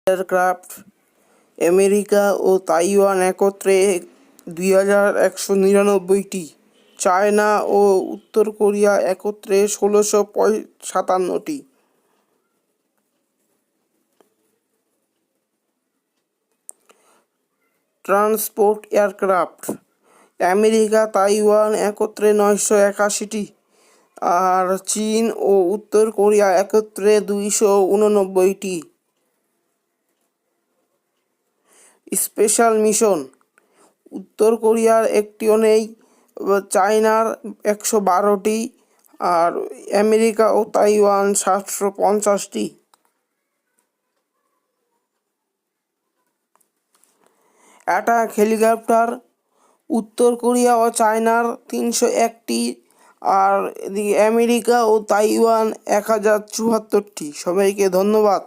Aircraft. America ও Taiwan একত্রে 2199টি, China ও উত্তর কোরিয়া একত্রে 1657টি। Transport aircraft. আমেরিকা তাইওয়ান একত্রে 981টি, আর চীন ও উত্তর কোরিয়া একত্রে 289টি। Special mission. উত্তর কোরিয়ার একটিও নেই, চায়নার 112টি, আর আমেরিকা ও তাইওয়ান 750টি। Attack helicopter. উত্তর কোরিয়া ও চায়নার 301টি, আর এদিকে আমেরিকা ও তাইওয়ান 1074টি। সবাইকে ধন্যবাদ।